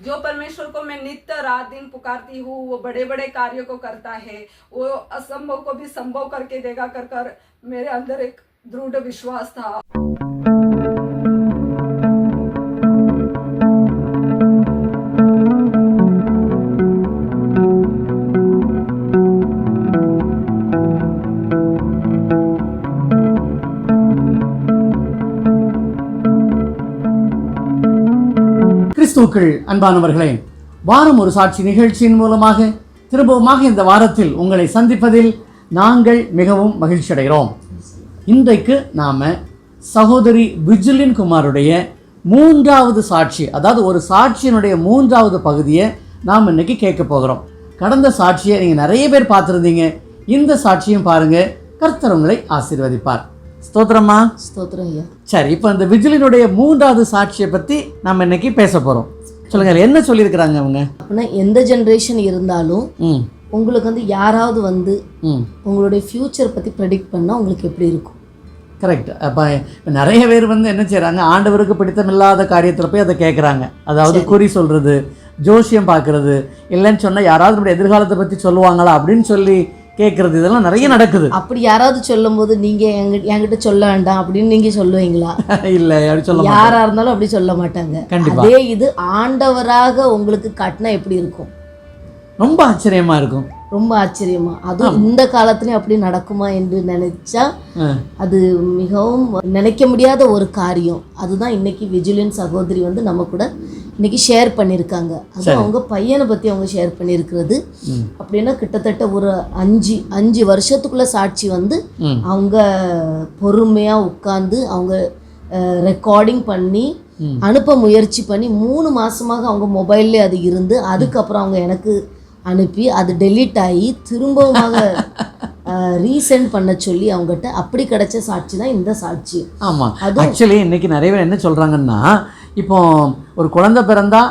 जो परमेश्वर को मैं नित्य रात दिन पुकारती हूँ वो बड़े बड़े कार्यों को करता है, वो असंभव को भी संभव करके देगा कर मेरे अंदर एक दृढ़ विश्वास था। கிறிஸ்துவுக்குள் அன்பானவர்களே, வாரம் ஒரு சாட்சி நிகழ்ச்சியின் மூலமாக திரும்பவுமாக இந்த வாரத்தில் உங்களை சந்திப்பதில் நாங்கள் மிகவும் மகிழ்ச்சி அடைகிறோம். இன்றைக்கு நாம் சகோதரி விஜிலின் குமாருடைய 3வது சாட்சி, அதாவது ஒரு சாட்சியினுடைய 3வது பகுதியை நாம் இன்னைக்கு கேட்க போகிறோம். கடந்த சாட்சியை நீங்கள் நிறைய பேர் பார்த்துருந்தீங்க. இந்த சாட்சியும் பாருங்கள், கர்த்தர் உங்களை ஆசீர்வதிப்பார். ஸ்தோத்திரமா? ஸ்தோத்திரம் ஐயா. சரி, இப்போ இந்த விஜிலினுடைய 3வது சாட்சியை பற்றி நம்ம இன்னைக்கு பேச போகிறோம். சொல்லுங்கள், என்ன சொல்லியிருக்கிறாங்க அவங்க? அப்படின்னா எந்த ஜென்ரேஷன் இருந்தாலும் உங்களுக்கு வந்து யாராவது வந்து உங்களுடைய ஃப்யூச்சர் பற்றி ப்ரெடிக்ட் பண்ணால் உங்களுக்கு எப்படி இருக்கும்? கரெக்ட். அப்போ நிறைய பேர் வந்து என்ன செய்கிறாங்க, ஆண்டவருக்கு பிடித்தமில்லாத காரியத்தில் போய் அதை கேட்குறாங்க. அதாவது குறி சொல்கிறது, ஜோசியம் பார்க்குறது, இல்லைன்னு சொன்னால் யாராவது நம்முடைய எதிர்காலத்தை பற்றி சொல்லுவாங்களா அப்படின்னு சொல்லி கேட்குறது, இதெல்லாம் நிறைய நடக்குது. அப்படி யாராவது சொல்லும் போது நீங்கள் என்கிட்ட சொல்ல வேண்டாம் அப்படின்னு நீங்கள் சொல்லுவீங்களா? இல்லை, அப்படி சொல்ல யாராக இருந்தாலும் அப்படி சொல்ல மாட்டாங்க. அதே இது ஆண்டவராக உங்களுக்கு காட்டினா எப்படி இருக்கும்? ரொம்ப ஆச்சரியமாக இருக்கும். ரொம்ப ஆச்சரியமா. அதுவும் இந்த காலத்துலயும் அப்படி நடக்குமா என்று நினைச்சா அது மிகவும் நினைக்க முடியாத ஒரு காரியம். அதுதான் இன்னைக்கு விஜிலின் சகோதரி வந்து நம்ம கூட இன்னைக்கு ஷேர் பண்ணியிருக்காங்க. அது அவங்க பையனை பற்றி அவங்க ஷேர் பண்ணியிருக்கிறது. அப்படின்னா கிட்டத்தட்ட ஒரு 5 வருஷத்துக்குள்ள சாட்சி வந்து அவங்க பொறுமையாக உட்கார்ந்து அவங்க ரெக்கார்டிங் பண்ணி அனுப்ப முயற்சி பண்ணி 3 மாதமாக அவங்க மொபைல்லே அது இருந்து அதுக்கப்புறம் அவங்க எனக்கு அனுப்பி அது டெலீட் ஆகி திரும்பவுமாக ரீசெண்ட் பண்ண சொல்லி அவங்ககிட்ட அப்படி கிடைச்ச சாட்சி தான் இந்த சாட்சி. ஆமாம், ஆக்சுவலி இன்றைக்கி நிறைய பேர் என்ன சொல்கிறாங்கன்னா, இப்போ ஒரு குழந்தை பிறந்தா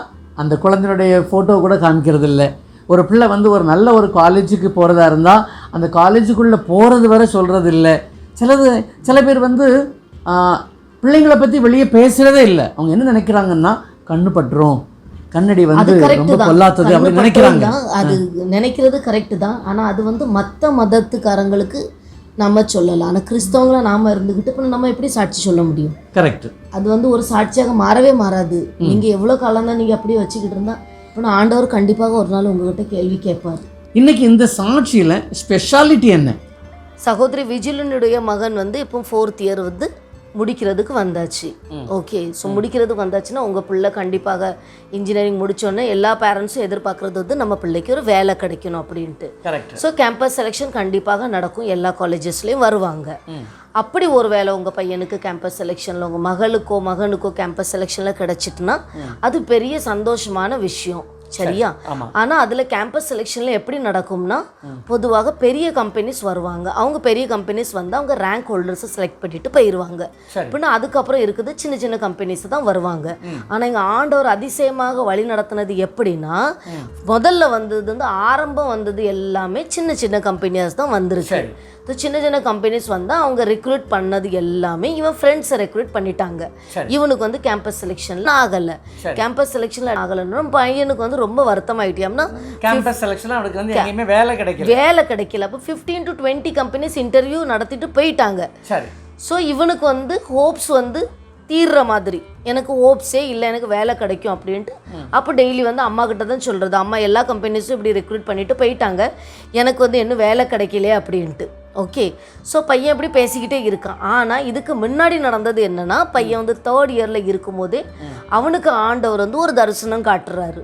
அந்த குழந்தையுடைய ஃபோட்டோ கூட காமிக்கிறது இல்லை. ஒரு பிள்ளை வந்து ஒரு நல்ல ஒரு காலேஜுக்கு போகிறதா இருந்தால் அந்த காலேஜுக்குள்ளே போகிறது வரை சொல்கிறது இல்லை. சில பேர் வந்து பிள்ளைங்களை பற்றி வெளியே பேசுகிறதே இல்லை. அவங்க என்ன நினைக்கிறாங்கன்னா, கண்ணு பட்டுரும், கண்ணடி வந்து ரொம்ப கொல்லாதது அப்படின்னு நினைக்கிறாங்க. அது நினைக்கிறது கரெக்டு தான். ஆனால் அது வந்து மற்ற மதத்துக்காரங்களுக்கு நம்ம சொல்லலாம். ஆனால் கிறிஸ்தவங்கள நாம் இருந்துக்கிட்டு இப்போ நம்ம எப்படி சாட்சி சொல்ல முடியும்? கரெக்ட். அது வந்து ஒரு சாட்சியாக மாறவே மாறாது. நீங்கள் எவ்வளோ காலம் தான் நீங்கள் அப்படியே வச்சுக்கிட்டு இருந்தால் இப்போ ஆண்டவர் கண்டிப்பாக ஒரு நாள் உங்கள்கிட்ட கேள்வி கேட்பார். இன்னைக்கு இந்த சாட்சியில் ஸ்பெஷாலிட்டி என்ன? சகோதரி விஜிலினுடைய மகன் வந்து இப்போ 4th இயர் வந்து முடிக்கிறதுக்கு வந்தாச்சு. ஓகே, ஸோ முடிக்கிறதுக்கு வந்தாச்சுன்னா உங்கள் பிள்ளை கண்டிப்பாக இன்ஜினியரிங் முடித்தோடனே எல்லா பேரண்ட்ஸும் எதிர்பார்க்குறது வந்து நம்ம பிள்ளைக்கு ஒரு வேலை கிடைக்கணும் அப்படின்ட்டு. ஸோ கேம்பஸ் செலெக்ஷன் கண்டிப்பாக நடக்கும், எல்லா காலேஜஸ்லேயும் வருவாங்க. அப்படி ஒரு வேலை உங்கள் பையனுக்கு கேம்பஸ் செலெக்ஷனில் உங்கள் மகனுக்கோ கேம்பஸ் செலெக்ஷனில் கிடச்சிட்டுனா அது பெரிய சந்தோஷமான விஷயம். சரியா? ஆனால் அதில் கேம்பஸ் செலெக்ஷனில் எப்படி நடக்கும்னா, பொதுவாக பெரிய கம்பெனிஸ் வருவாங்க. அவங்க பெரிய கம்பெனிஸ் வந்து அவங்க ரேங்க் ஹோல்டர்ஸை செலக்ட் பண்ணிட்டு போயிடுவாங்க. அப்படின்னா அதுக்கப்புறம் இருக்குது சின்ன சின்ன கம்பெனிஸ் தான் வருவாங்க. ஆனால் இங்கே ஆண்டவர் அதிசயமாக வழி நடத்தினது எப்படின்னா, முதல்ல வந்தது வந்து ஆரம்பம் வந்தது எல்லாமே சின்ன சின்ன கம்பெனிஸ் தான் வந்திருக்கு. சின்ன சின்ன கம்பெனிஸ் வந்து அவங்க ரெக்ரூட் பண்ணது எல்லாமே இவன் ஃப்ரெண்ட்ஸை ரெக்ரூட் பண்ணிட்டாங்க. இவனுக்கு வந்து கேம்பஸ் செலெக்ஷன்ல ஆகலை. கேம்பஸ் செலெக்ஷனில் ஆகலைன்னா பையனுக்கு வந்து ரொம்ப வருத்தம் ஆகிட்டியாம்னா கேம்பஸ் செலெக்ஷன்ல அவனுக்கு வந்து எங்கேயுமே வேலை கிடைக்கல. அப்போ 15 to 20 கம்பெனிஸ் இன்டர்வியூ நடத்திட்டு போயிட்டாங்க. ஸோ இவனுக்கு வந்து ஹோப்ஸ் வந்து தீர்ற மாதிரி, எனக்கு ஹோப்ஸே இல்லை, எனக்கு வேலை கிடைக்கும் அப்படின்ட்டு. அப்போ டெய்லி வந்து அம்மா கிட்ட தான் சொல்கிறது, அம்மா எல்லா கம்பெனிஸும் இப்படி ரெக்ரூட் பண்ணிட்டு போயிட்டாங்க, எனக்கு வந்து இன்னும் வேலை கிடைக்கலையே அப்படின்ட்டு. ஓகே, ஸோ பையன் இப்படி பேசிக்கிட்டே இருக்கான். ஆனால் இதுக்கு முன்னாடி நடந்தது என்னன்னா, பையன் வந்து 3rd இயர்ல இருக்கும்போதே அவனுக்கு ஆண்டவர் வந்து ஒரு தரிசனம் காட்டுறாரு.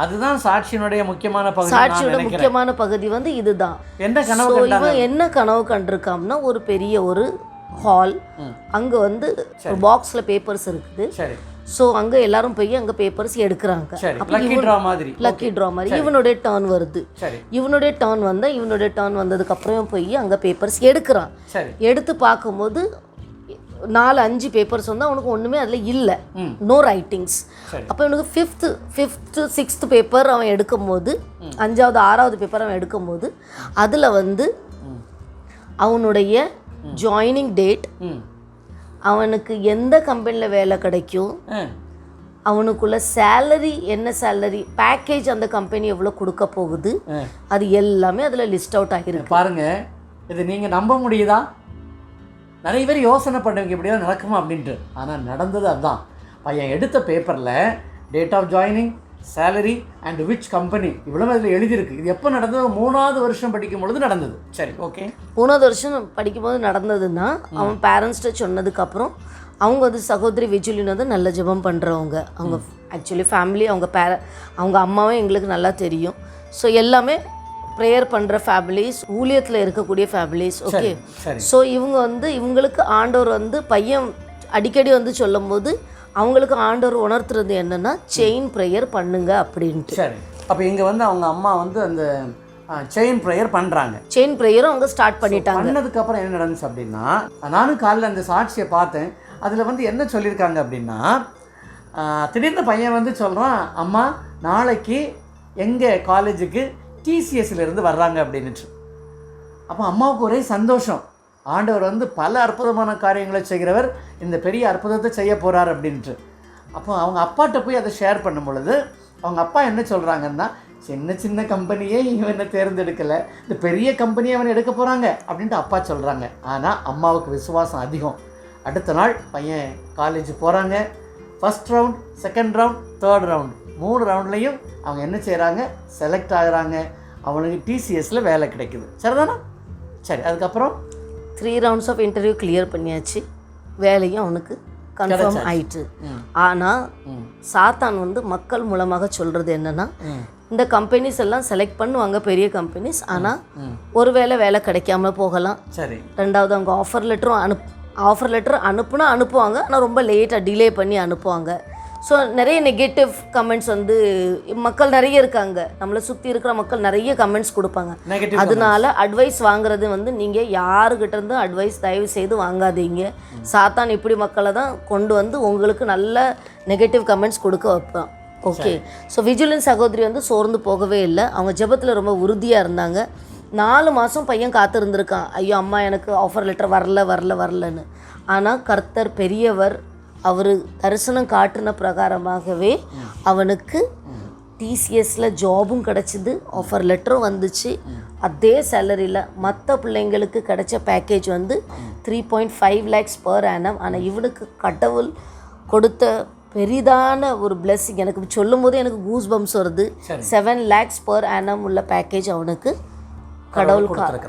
அதுதான் சாட்சியோட முக்கியமான பகுதி வந்து இதுதான். இவன் என்ன கனவு கண்டிருக்கான்னா, ஒரு பெரிய ஒரு ஹால், அங்கே வந்து ஒரு பாக்ஸில் பேப்பர்ஸ் இருக்குது. ஸோ அங்கே எல்லாரும் போய் அங்கே பேப்பர்ஸ் எடுக்கிறாங்க. லக்கி ட்ரா மாதிரி இவனுடைய டர்ன் வருது. இவனுடைய டர்ன் வந்ததுக்கப்புறம் போய் அங்கே பேப்பர்ஸ் எடுக்கிறான். எடுத்து பார்க்கும்போது 4-5 பேப்பர்ஸ் வந்து அவனுக்கு ஒன்றுமே அதில் இல்லை, நோ ரைட்டிங்ஸ். அப்போ இவனுக்கு 5th 6th பேப்பர் அவன் எடுக்கும்போது, 5வது 6வது பேப்பர் அவன் எடுக்கும்போது அதில் வந்து அவனுடைய ஜாயினிங் டேட், அவனுக்கு எந்த கம்பெனியில் வேலை கிடைக்கும், அவனுக்குள்ள சேலரி என்ன சேலரி பேக்கேஜ் அந்த கம்பெனி எவ்வளோ கொடுக்க போகுது அது எல்லாமே அதில் லிஸ்ட் அவுட் ஆகிருக்கு. பாருங்க, இது நீங்கள் நம்ப முடியுதா? நிறைய பேர் யோசனை பண்ணுவீங்க இப்படியெல்லாம் நடக்குமா அப்படின்ட்டு. ஆனால் நடந்தது அதுதான். பையன் எடுத்த பேப்பரில் date of joining, salary and which company இவ்வளோ அதில் எழுதியிருக்கு. இது எப்போ நடந்தது? 3வது வருஷம் படிக்கும் பொழுது நடந்தது. சரி, ஓகே. 3வது வருஷம் படிக்கும்போது நடந்ததுன்னா அவன் பேரண்ட்ஸ்கிட்ட சொன்னதுக்கப்புறம் அவங்க வந்து சகோதரி விஜுலின் வந்து நல்ல ஜெபம் பண்ணுறவங்க. அவங்க ஆக்சுவலி ஃபேமிலி அவங்க அம்மாவும் எங்களுக்கு நல்லா தெரியும். ஸோ எல்லாமே ப்ரேயர் பண்ணுற ஃபேமிலிஸ், ஊழியத்தில் இருக்கக்கூடிய ஃபேமிலிஸ். ஓகே. ஸோ இவங்க வந்து இவங்களுக்கு ஆண்டவர் வந்து பையன் அடிக்கடி வந்து சொல்லும்போது அவங்களுக்கு ஆண்டவர் உணர்த்துறது என்னென்னா செயின் ப்ரேயர் பண்ணுங்க அப்படின்ட்டு. சரி, அப்போ இங்கே வந்து அவங்க அம்மா வந்து அந்த செயின் ப்ரேயர் பண்ணுறாங்க. செயின் ப்ரேயரும் அவங்க ஸ்டார்ட் பண்ணிட்டாங்க. பண்ணதுக்கப்புறம் என்ன நடந்துச்சு அப்படின்னா, நானும் காலையில் அந்த சாட்சியை பார்த்தேன். அதில் வந்து என்ன சொல்லியிருக்காங்க அப்படின்னா, திடீர்னு பையன் வந்து சொல்கிறான், அம்மா நாளைக்கு எங்கள் காலேஜுக்கு டிசிஎஸ்லேருந்து வர்றாங்க அப்படின்னுட்டு. அப்போ அம்மாவுக்கு ஒரே சந்தோஷம். ஆண்டவர் வந்து பல அற்புதமான காரியங்களை செய்கிறவர், இந்த பெரிய அற்புதத்தை செய்ய போகிறார் அப்படின்ட்டு. அப்போ அவங்க அப்பாட்ட போய் அதை ஷேர் பண்ணும் பொழுது அவங்க அப்பா என்ன சொல்கிறாங்கன்னா, சின்ன சின்ன கம்பெனியே இவனை தேர்ந்தெடுக்கலை, இந்த பெரிய கம்பெனியை அவனை எடுக்க போகிறாங்க அப்படின்ட்டு அப்பா சொல்கிறாங்க. ஆனால் அம்மாவுக்கு விசுவாசம் அதிகம். அடுத்த நாள் பையன் காலேஜ் போகிறாங்க. First round, second round, third round, 3 ரவுண்ட்லேயும் அவங்க என்ன செய்கிறாங்க, செலக்ட் ஆகுறாங்க. அவனுக்கு டிசிஎஸில் வேலை கிடைக்குது. சரிதானா? சரி, அதுக்கப்புறம் 3 ரவுண்ட்ஸ் ஆஃப் இன்டர்வியூ கிளியர் பண்ணியாச்சு. வேலையும் அவனுக்கு கன்ஃபார்ம் ஆயிட்டு. ஆனால் சாத்தான் வந்து மக்கள் மூலமாக சொல்கிறது என்னென்னா, இந்த கம்பெனிஸ் எல்லாம் செலக்ட் பண்ணுவாங்க பெரிய கம்பெனிஸ், ஆனால் ஒருவேளை வேலை கிடைக்காம போகலாம். சரி, ரெண்டாவது அவங்க ஆஃபர் லெட்டர் அனுப்புவாங்க, ஆனால் ரொம்ப லேட்டாக டிலே பண்ணி அனுப்புவாங்க. ஸோ நிறைய நெகட்டிவ் கமெண்ட்ஸ் வந்து மக்கள் நிறைய இருக்காங்க, நம்மளை சுற்றி இருக்கிற மக்கள் நிறைய கமெண்ட்ஸ் கொடுப்பாங்க. அதனால அட்வைஸ் வாங்குறது வந்து நீங்கள் யாருக்கிட்ட இருந்து அட்வைஸ் தயவு செய்து வாங்காதீங்க. சாத்தான் இப்படி மக்களை தான் கொண்டு வந்து உங்களுக்கு நல்ல நெகட்டிவ் கமெண்ட்ஸ் கொடுக்க வைப்பான். ஓகே. ஸோ விஜுலின் சகோதரி வந்து சோர்ந்து போகவே இல்லை. அவங்க ஜெபத்தில் ரொம்ப உறுதியாக இருந்தாங்க. 4 மாதம் பையன் காத்திருந்திருக்கான், ஐயோ அம்மா எனக்கு ஆஃபர் லெட்டர் வரலன்னு. ஆனால் கர்த்தர் பெரியவர், அவர் தரிசனம் காட்டின பிரகாரமாகவே அவனுக்கு டிசிஎஸில் ஜாபும் கிடச்சிது, ஆஃபர் லெட்டரும் வந்துச்சு. அதே சேலரியில் மற்ற பிள்ளைங்களுக்கு கிடைச்ச பேக்கேஜ் வந்து 3.5 lakhs per annum. ஆனால் இவனுக்கு கடவுள் கொடுத்த பெரிதான ஒரு பிளெஸ்ஸிங். எனக்கு சொல்லும் போது எனக்கு கூஸ் பம்ஸ் வருது. 7 lakhs per annum உள்ள பேக்கேஜ் அவனுக்கு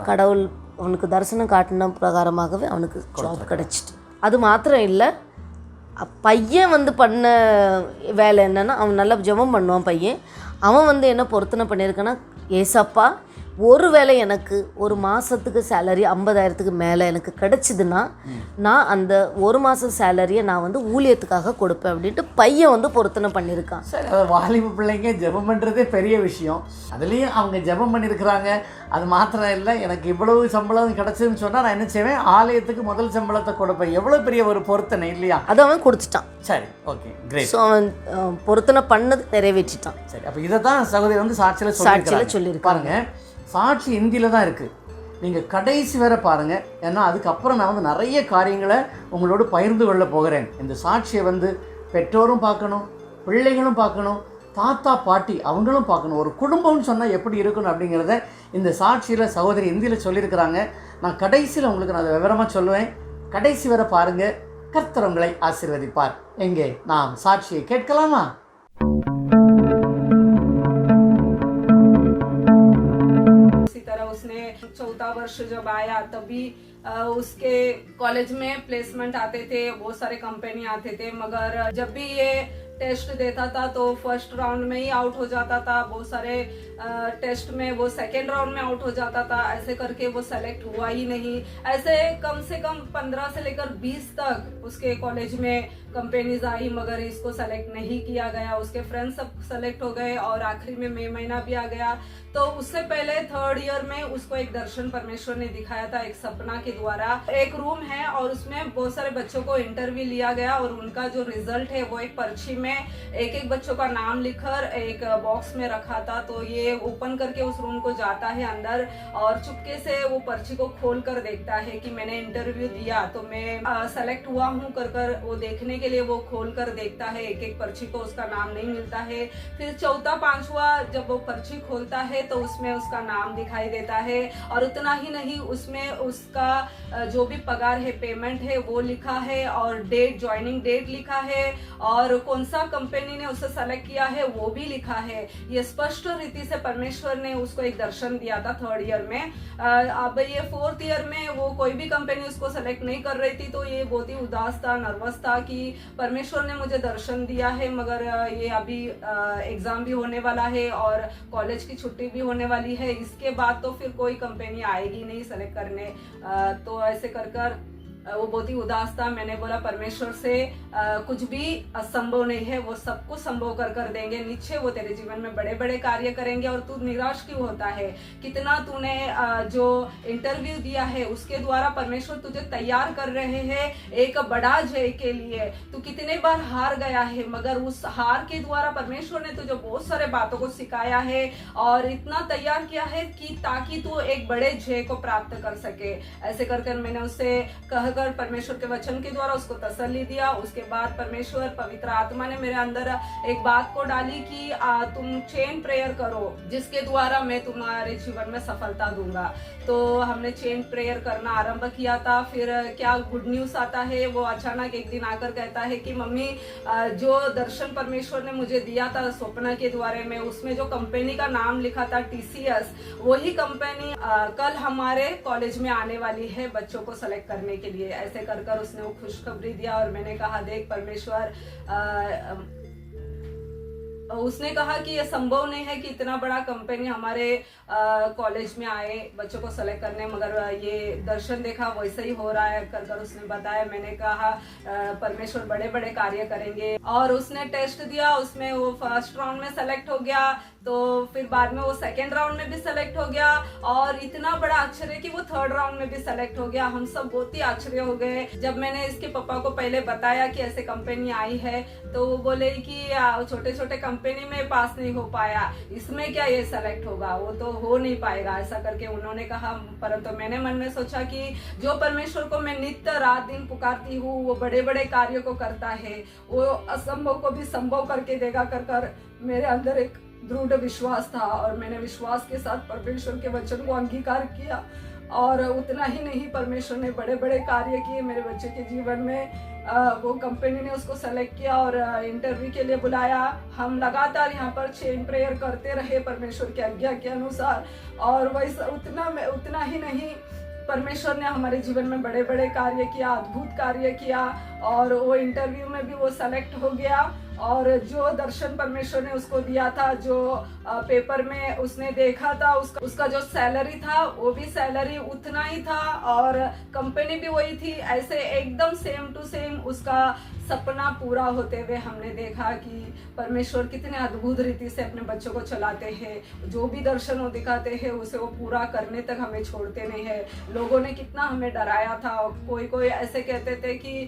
கடவுள் அவனுக்கு தரிசனம் காட்டின பிரகாரமாகவே அவனுக்கு ஜாப் கிடச்சிட்டு. அது மாத்திரம் இல்லை, பையன் வந்து பண்ண வேலை என்னென்னா, அவன் நல்லா ஜெபம் பண்ணுவான் பையன். அவன் வந்து என்ன பொருத்தனை பண்ணியிருக்கான்னா, ஏசப்பா ஒருவேளை எனக்கு ஒரு மாதத்துக்கு சேலரி 50,000க்கு மேலே எனக்கு கிடச்சிதுன்னா நான் அந்த ஒரு மாதம் சேலரியை நான் வந்து ஊழியத்துக்காக கொடுப்பேன் அப்படின்ட்டு பையன் வந்து பொருத்தனை பண்ணியிருக்கான். சரி, வாலிப பிள்ளைங்க ஜெபம் பண்ணுறதே பெரிய விஷயம். அதுலேயும் அவங்க ஜெபம் பண்ணியிருக்கிறாங்க. அது மாத்திரம் இல்லை, எனக்கு இவ்வளவு சம்பளம் கிடச்சிதுன்னு சொன்னால் நான் என்ன செய்வேன், ஆலயத்துக்கு முதல் சம்பளத்தை கொடுப்பேன். எவ்வளோ பெரிய ஒரு பொருத்தனை இல்லையா? அதை அவன் கொடுத்துட்டான். சரி, ஓகே, கிரேட். ஸோ அவன் பொருத்தனை பண்ணது நிறைவேற்றிட்டான். சரி, அப்போ இதை தான் சகோதரி வந்து சாட்சியில் சொல்லியிருக்காங்க. சாட்சி இந்தியில் தான் இருக்குது. நீங்கள் கடைசி வரை பாருங்கள். ஏன்னா அதுக்கப்புறம் நான் வந்து நிறைய காரியங்களை உங்களோடு பகிர்ந்து கொள்ள போகிறேன். இந்த சாட்சியை வந்து பெற்றோரும் பார்க்கணும், பிள்ளைகளும் பார்க்கணும், தாத்தா பாட்டி அவங்களும் பார்க்கணும். ஒரு குடும்பம்னு சொன்னால் எப்படி இருக்கணும் அப்படிங்கிறத இந்த சாட்சியில் சகோதரி இந்தியில் சொல்லியிருக்கிறாங்க. நான் கடைசியில் உங்களுக்கு நான் அதை விவரமாக சொல்லுவேன். கடைசி வரை பாருங்கள், கர்த்தர் உங்களை ஆசீர்வதிப்பார். எங்கே நாம் சாட்சியை கேட்கலாமா? उसने 4था वर्ष जब आया तभी उसके कॉलेज में प्लेसमेंट आते थे, बहुत सारे कंपनी आते थे, मगर जब भी ये टेस्ट देता था तो फर्स्ट राउंड में ही आउट हो जाता था। बहुत सारे टेस्ट में वो सेकेंड राउंड में आउट हो जाता था। ऐसे करके वो सेलेक्ट हुआ ही नहीं। ऐसे कम से कम 15 से लेकर 20 तक उसके कॉलेज में कंपनीज आई, मगर इसको सेलेक्ट नहीं किया गया। उसके फ्रेंड्स सब सेलेक्ट हो गए और आखिरी में मई महीना भी आ गया। तो उससे पहले 3rd ईयर में उसको एक दर्शन परमेश्वर ने दिखाया था, एक सपना के द्वारा। एक रूम है और उसमें बहुत सारे बच्चों को इंटरव्यू लिया गया और उनका जो रिजल्ट है वो एक पर्ची में एक बच्चों का नाम लिखकर एक बॉक्स में रखा था। तो ये ओपन करके उस रूम को जाता है अंदर और चुपके से वो पर्ची को खोल कर देखता है कि मैंने इंटरव्यू दिया तो मैं सेलेक्ट हुआ हूँ कर वो देखने के लिए वो खोल कर देखता है, एक एक पर्ची को उसका नाम नहीं मिलता है। फिर चौथा पांचवा जब वो पर्ची खोलता है तो उसमें उसका नाम दिखाई देता है, और उतना ही नहीं उसमें उसका जो भी पगार है, पेमेंट है, वो लिखा है, और डेट, ज्वाइनिंग डेट लिखा है, और कौन सा कंपनी ने उसे सेलेक्ट किया है वो भी लिखा है। ये स्पष्ट रीति से परमेश्वर ने उसको एक दर्शन दिया था 3rd ईयर में। अब ये 4th ईयर में वो कोई भी कंपनी उसको सेलेक्ट नहीं कर रही थी, तो ये बहुत ही उदास था, नर्वस था कि परमेश्वर ने मुझे दर्शन दिया है, मगर ये अभी एग्जाम भी होने वाला है और कॉलेज की छुट्टी भी होने वाली है, इसके बाद तो फिर कोई कंपनी आएगी नहीं सेलेक्ट करने। तो ऐसे कर वो बहुत ही उदास था। मैंने बोला परमेश्वर से कुछ भी असंभव नहीं है, वो सब कुछ संभव कर देंगे, निश्चय वो तेरे जीवन में बड़े बड़े कार्य करेंगे। और तू निराश क्यों होता है? कितना तूने जो इंटरव्यू दिया है उसके द्वारा परमेश्वर तुझे तैयार कर रहे हैं एक बड़ा जय के लिए। तू कितने बार हार गया है, मगर उस हार के द्वारा परमेश्वर ने तुझे बहुत सारे बातों को सिखाया है और इतना तैयार किया है कि ताकि तू एक बड़े जय को प्राप्त कर सके। ऐसे कर मैंने उससे कहकर परमेश्वर के वचन के द्वारा उसको तसल्ली दिया। उसके बाद परमेश्वर पवित्र आत्मा ने मेरे अंदर एक बात को डाली कि तुम चेन प्रेयर करो, जिसके द्वारा मैं तुम्हारे जीवन में सफलता दूंगा। तो हमने चेन प्रेयर करना आरंभ किया था। फिर क्या गुड न्यूज आता है, वो अचानक एक दिन आकर कहता है कि मम्मी, जो दर्शन परमेश्वर ने मुझे दिया था स्वप्न के द्वारा में, उसमें जो कंपनी का नाम लिखा था TCS, वही कंपनी कल हमारे कॉलेज में आने वाली है बच्चों को सेलेक्ट करने के लिए। ऐसे कर उसने वो खुशखबरी दिया और मैंने कहा देख परमेश्वर, उसने कहा कि ये संभव नहीं है कि इतना बड़ा कंपनी हमारे कॉलेज में आए बच्चों को सेलेक्ट करने, मगर ये दर्शन देखा वैसे ही हो रहा है कर उसने बताया। मैंने कहा परमेश्वर बड़े बड़े कार्य करेंगे। और उसने टेस्ट दिया, उसमें वो फर्स्ट राउंड में सेलेक्ट हो गया, तो फिर बाद में वो 2nd राउंड में भी सेलेक्ट हो गया, और इतना बड़ा आश्चर्य कि वो 3rd राउंड में भी सेलेक्ट हो गया। हम सब बहुत ही आश्चर्य हो गए जब मैंने इसके पापा को पहले बताया कि ऐसे कंपनी आई है, तो वो बोले कि छोटे छोटे कंपनी में पास नहीं हो पाया, इसमें क्या ये सेलेक्ट होगा, वो तो हो नहीं पाएगा, ऐसा करके उन्होंने कहा। परंतु मैंने मन में सोचा कि जो परमेश्वर को मैं नित्य रात दिन पुकारती हूँ, वो बड़े बड़े कार्यों को करता है, वो असंभव को भी संभव करके देगा कर मेरे अंदर एक दृढ़ विश्वास था। और मैंने विश्वास के साथ परमेश्वर के वचन को अंगीकार किया। और उतना ही नहीं, परमेश्वर ने बड़े बड़े कार्य किए मेरे बच्चे के जीवन में। वो कंपनी ने उसको सेलेक्ट किया और इंटरव्यू के लिए बुलाया। हम लगातार यहाँ पर चेन प्रेयर करते रहे परमेश्वर की आज्ञा के अनुसार। और वैसा उतना ही नहीं, परमेश्वर ने हमारे जीवन में बड़े बड़े कार्य किया, अद्भुत कार्य किया। और वो इंटरव्यू में भी वो सेलेक्ट हो गया। और जो दर्शन परमेश्वर ने उसको दिया था, जो पेपर में उसने देखा था, उसका जो सैलरी था वो भी सैलरी उतना ही था और कंपनी भी वही थी। ऐसे एकदम सेम टू सेम उसका सपना पूरा होते हुए हमने देखा कि परमेश्वर कितने अद्भुत रीति से अपने बच्चों को चलाते हैं। जो भी दर्शन वो दिखाते हैं उसे वो पूरा करने तक हमें छोड़ते नहीं है। लोगों ने कितना हमें डराया था। कोई ऐसे कहते थे कि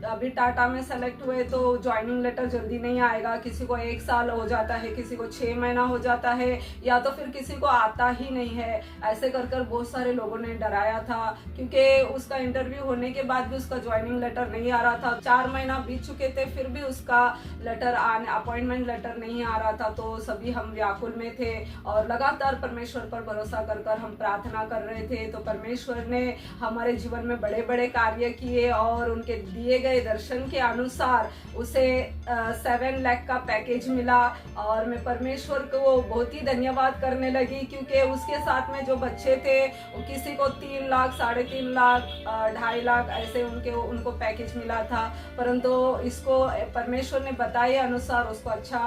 अभी टाटा में सेलेक्ट हुए तो ज्वाइनिंग लेटर जल्दी नहीं आएगा, किसी को 1 साल हो जाता है, किसी को 6 महीना हो जाता है, या तो फिर किसी को आता ही नहीं है। ऐसे कर बहुत सारे लोगों ने डराया था, क्योंकि उसका इंटरव्यू होने के बाद भी उसका ज्वाइनिंग लेटर नहीं आ रहा था। 4 महीना बीत चुके थे, फिर भी उसका लेटर अपॉइंटमेंट लेटर नहीं आ रहा था। तो सभी हम व्याकुल में थे और लगातार परमेश्वर पर भरोसा कर हम प्रार्थना कर रहे थे। तो परमेश्वर ने हमारे जीवन में बड़े बड़े कार्य किए और उनके दिए गए दर्शन के अनुसार उसे 7 लाख का पैकेज मिला। और मैं परमेश्वर को बहुत ही धन्यवाद करने लगी, क्योंकि उसके साथ में जो बच्चे थे किसी को 3 लाख, 3.5 लाख, 2.5 लाख ऐसे उनको पैकेज मिला था। परंतु इसको परमेश्वर ने बताए अनुसार उसको अच्छा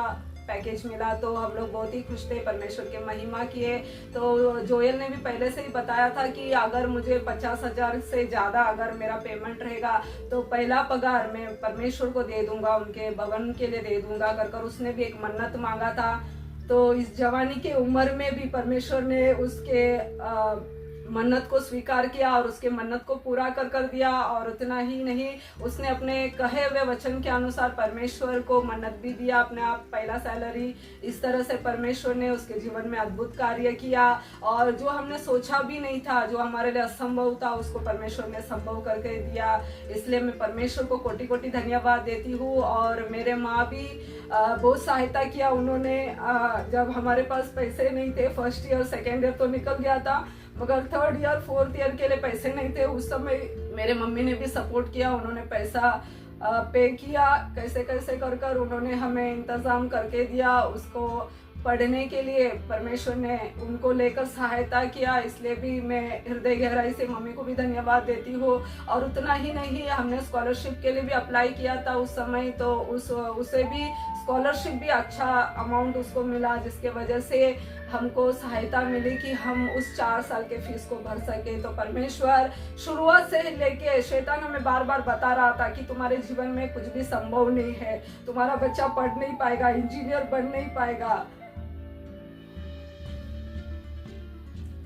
पैकेज मिला। तो हम लोग बहुत ही खुश थे, परमेश्वर की महिमा किए। तो जोएल ने भी पहले से ही बताया था कि अगर मुझे 50,000 से ज़्यादा अगर मेरा पेमेंट रहेगा तो पहला पगार मैं परमेश्वर को दे दूंगा, उनके भवन के लिए दे दूंगा कर उसने भी एक मन्नत मांगा था। तो इस जवानी के उम्र में भी परमेश्वर ने उसके मन्नत को स्वीकार किया और उसके मन्नत को पूरा कर दिया। और उतना ही नहीं, उसने अपने कहे हुए वचन के अनुसार परमेश्वर को मन्नत भी दिया, अपने आप पहला सैलरी। इस तरह से परमेश्वर ने उसके जीवन में अद्भुत कार्य किया और जो हमने सोचा भी नहीं था, जो हमारे लिए असंभव था, उसको परमेश्वर ने संभव करके दिया। इसलिए मैं परमेश्वर को कोटि कोटि धन्यवाद देती हूँ। और मेरे माँ भी बहुत सहायता किया उन्होंने। जब हमारे पास पैसे नहीं थे, फर्स्ट ईयर सेकेंड ईयर तो निकल गया था, मगर थर्ड ईयर फोर्थ ईयर के लिए पैसे नहीं थे। उस समय मेरे मम्मी ने भी सपोर्ट किया, उन्होंने पैसा पे किया, कैसे कैसे कर उन्होंने हमें इंतजाम करके दिया। उसको पढ़ने के लिए परमेश्वर ने उनको लेकर सहायता किया। इसलिए भी मैं हृदय गहराई से मम्मी को भी धन्यवाद देती हूँ। और उतना ही नहीं, हमने स्कॉलरशिप के लिए भी अप्लाई किया था उस समय, तो उसे भी स्कॉलरशिप भी अच्छा अमाउंट उसको मिला, जिसके वजह से हमको सहायता मिली कि हम उस 4 साल के फीस को भर सके। तो परमेश्वर शुरुआत से लेके, शैतान हमें बार बार बता रहा था कि तुम्हारे जीवन में कुछ भी संभव नहीं है, तुम्हारा बच्चा पढ़ नहीं पाएगा, इंजीनियर बन नहीं पाएगा,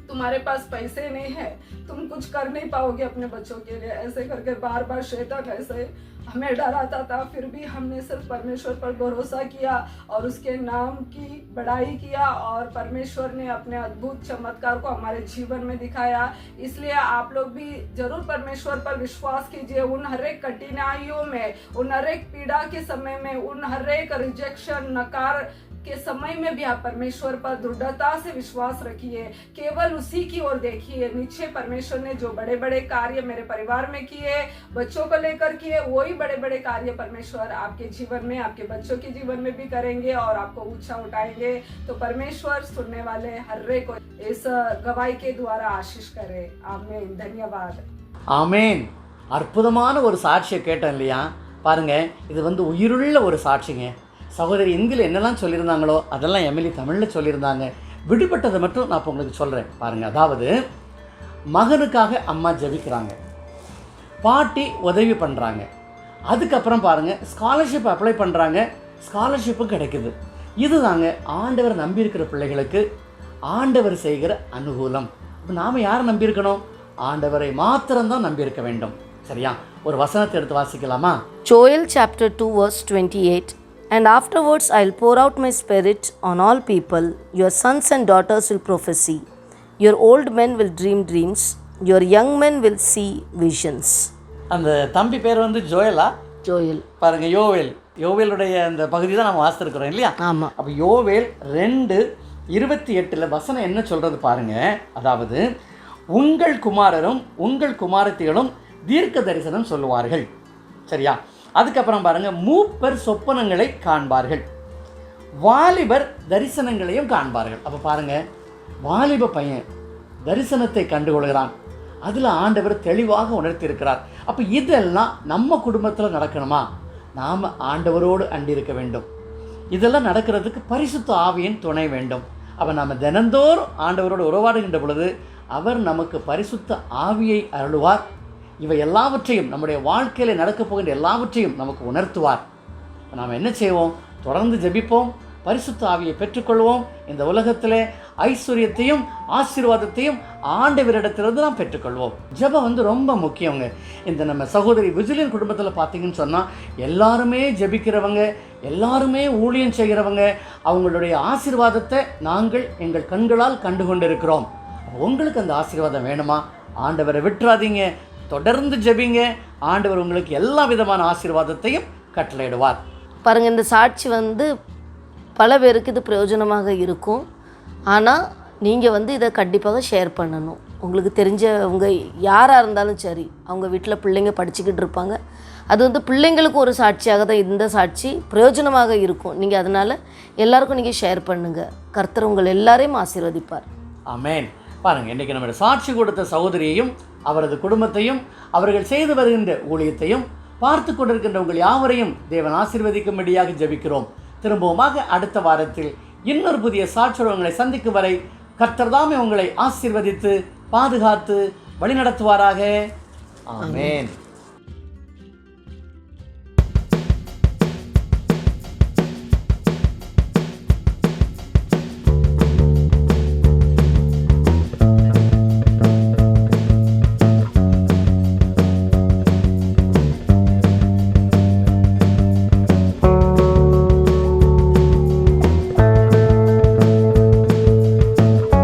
तुम्हारे पास पैसे नहीं है, तुम कुछ कर नहीं पाओगे अपने बच्चों के लिए। ऐसे करके बार बार शैतान ऐसे हमें डराता था। फिर भी हमने सिर्फ परमेश्वर पर भरोसा किया और उसके नाम की बड़ाई किया और परमेश्वर ने अपने अद्भुत चमत्कार को हमारे जीवन में दिखाया। इसलिए आप लोग भी जरूर परमेश्वर पर विश्वास कीजिए। उन हर एक कठिनाइयों में, उन हर एक पीड़ा के समय में, उन हर एक रिजेक्शन, नकार के समय में भी आप परमेश्वर पर दृढ़ता से विश्वास रखिए, केवल उसी की ओर देखिए। नीचे परमेश्वर ने जो बड़े बड़े कार्य मेरे परिवार में किए, बच्चों को लेकर किए, वही बड़े बड़े कार्य परमेश्वर आपके जीवन में, आपके बच्चों के जीवन में भी करेंगे और आपको ऊंचा उठाएंगे। तो परमेश्वर सुनने वाले हर एक को इस गवाही के द्वारा आशीष करे। आमीन। धन्यवाद। ஆமேன். அற்புதமான ஒரு சாட்சியை கேட்டோம் இல்லையா? பாருங்க, இது உயிருள்ள ஒரு சாட்சிங்க. சகோதரி இந்தியில் என்னெல்லாம் சொல்லியிருந்தாங்களோ அதெல்லாம் எம்எல்ஏ தமிழில் சொல்லியிருந்தாங்க. விடுபட்டதை மட்டும் நான் இப்போ உங்களுக்கு சொல்கிறேன் பாருங்கள். அதாவது மகனுக்காக அம்மா ஜெபிக்கிறாங்க, பாட்டி உதவி பண்ணுறாங்க, அதுக்கப்புறம் பாருங்கள் ஸ்காலர்ஷிப் அப்ளை பண்ணுறாங்க, ஸ்காலர்ஷிப்பும் கிடைக்குது. இதுதாங்க ஆண்டவர் நம்பியிருக்கிற பிள்ளைகளுக்கு ஆண்டவர் செய்கிற அனுகூலம். இப்போ நாம் யாரை நம்பியிருக்கணும்? ஆண்டவரை மாத்திரம்தான் நம்பியிருக்க வேண்டும். சரியா? ஒரு வசனத்தை எடுத்து வாசிக்கலாமா? Joel chapter 2 verse 28. And afterwards I'll pour out my spirit on all people. Your sons and daughters will prophesy. Your old men will dream dreams. Your young men will see visions. அந்த தம்பி பேர் ஜோயலா? Joel. பாருங்க, யோவேல். யோவேலுடைய அந்த பகுதி தான் நம்ம வாசித்திருக்கிறோம் இல்லையா? ஆமாம். அப்போ யோவேல் 2:28 வசனம் என்ன சொல்கிறது பாருங்க. அதாவது உங்கள் குமாரரும் உங்கள் குமாரத்திகளும் தீர்க்க தரிசனம் சொல்லுவார்கள். சரியா? அதுக்கப்புறம் பாருங்கள், மூப்பர் சொப்பனங்களை காண்பார்கள், வாலிபர் தரிசனங்களையும் காண்பார்கள். அப்போ பாருங்கள், வாலிப பையன் தரிசனத்தை கண்டுகொள்கிறான், அதில் ஆண்டவர் தெளிவாக உணர்த்தியிருக்கிறார். அப்போ இதெல்லாம் நம்ம குடும்பத்தில் நடக்கணுமா? நாம் ஆண்டவரோடு அண்டிருக்க வேண்டும். இதெல்லாம் நடக்கிறதுக்கு பரிசுத்த ஆவியின் துணை வேண்டும். அப்போ நம்ம தினந்தோறும் ஆண்டவரோடு உறவாடுகின்ற பொழுது அவர் நமக்கு பரிசுத்த ஆவியை அருளுவார். இவை எல்லாவற்றையும், நம்முடைய வாழ்க்கையில் நடக்கப் போகின்ற எல்லாவற்றையும் நமக்கு உணர்த்துவார். நாம் என்ன செய்வோம்? தொடர்ந்து ஜெபிப்போம், பரிசுத்த ஆவியை பெற்றுக்கொள்வோம். இந்த உலகத்தில் ஐஸ்வர்யத்தையும் ஆசீர்வாதத்தையும் ஆண்டவரிடத்திலிருந்து நாம் பெற்றுக்கொள்வோம். ஜெபம் ரொம்ப முக்கியங்க. இந்த நம்ம சகோதரி விஜிலியன் குடும்பத்தில் பார்த்தீங்கன்னு சொன்னால் எல்லாருமே ஜெபிக்கிறவங்க, எல்லாருமே ஊழியம் செய்கிறவங்க. அவங்களுடைய ஆசீர்வாதத்தை நாங்கள் எங்கள் கண்களால் கண்டு கொண்டிருக்கிறோம். உங்களுக்கு அந்த ஆசீர்வாதம் வேணுமா? ஆண்டவரை விட்டுறாதீங்க, தொடர்ந்து ஜெபிங்க. ஆண்டவர் உங்களுக்கு எல்லா விதமான ஆசீர்வாதத்தையும் கட்டளையிடுவார். பாருங்கள், இந்த சாட்சி பல பேருக்கு இது பிரயோஜனமாக இருக்கும். ஆனால் நீங்கள் இதை கண்டிப்பாக ஷேர் பண்ணணும். உங்களுக்கு தெரிஞ்சவங்க யாராக இருந்தாலும் சரி, அவங்க வீட்டில் பிள்ளைங்க படிச்சுக்கிட்டு இருப்பாங்க, அது பிள்ளைங்களுக்கு ஒரு சாட்சியாக தான் இந்த சாட்சி பிரயோஜனமாக இருக்கும். நீங்கள் அதனால் எல்லாருக்கும் நீங்கள் ஷேர் பண்ணுங்கள். கர்த்தர் உங்கள் எல்லாரையும் ஆசீர்வதிப்பார். ஆமென். பாருங்கள், இன்றைக்கி நம்முடைய சாட்சி கொடுத்த சகோதரியையும் அவரது குடும்பத்தையும் அவர்கள் செய்து வருகின்ற ஊழியத்தையும் பார்த்து கொண்டிருக்கின்ற உங்கள் யாவரையும் தேவன் ஆசீர்வதிக்கும்படியாக ஜெபிக்கிறோம். திரும்பவுமாக அடுத்த வாரத்தில் இன்னொரு புதிய சாட்சியோடு உங்களை சந்திக்கும் வரை கர்த்தர் தாமே உங்களை ஆசீர்வதித்து பாதுகாத்து வழிநடத்துவாராக. ஆமென்.